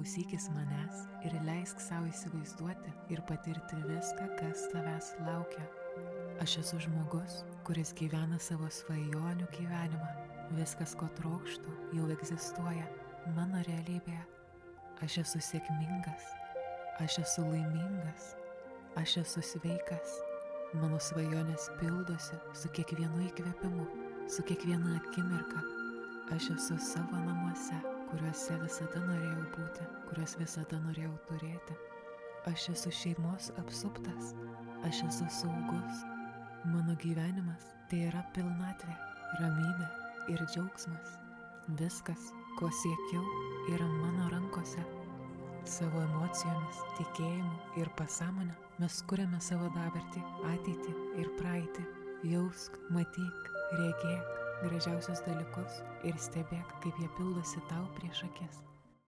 klausykis manęs ir leisk savo įsivaizduoti ir patirti viską, kas tavęs laukia. Aš esu žmogus, kuris gyvena savo svajonių gyvenimą. Viskas, ko trokštų, jau egzistuoja mano realybėje. Aš esu sėkmingas, aš esu laimingas, aš esu sveikas. Mano svajonės pildosi su kiekvienu įkvėpimu, su kiekviena akimirka. Aš esu savo namuose, kuriuose visada norėjau būti, kuriuos visada norėjau turėti. Aš esu šeimos apsuptas, aš esu saugus. Mano gyvenimas tai yra pilnatvė, ramybė ir džiaugsmas. Viskas, ko siekiau, yra mano rankose. Savo emocijomis, tikėjimu ir pasąmonę mes kuriame savo dabartį, ateitį ir praeitį. Jausk, matyk, regėk gražiausius dalykus ir stebėk, kaip jie pildosi tau prieš akis.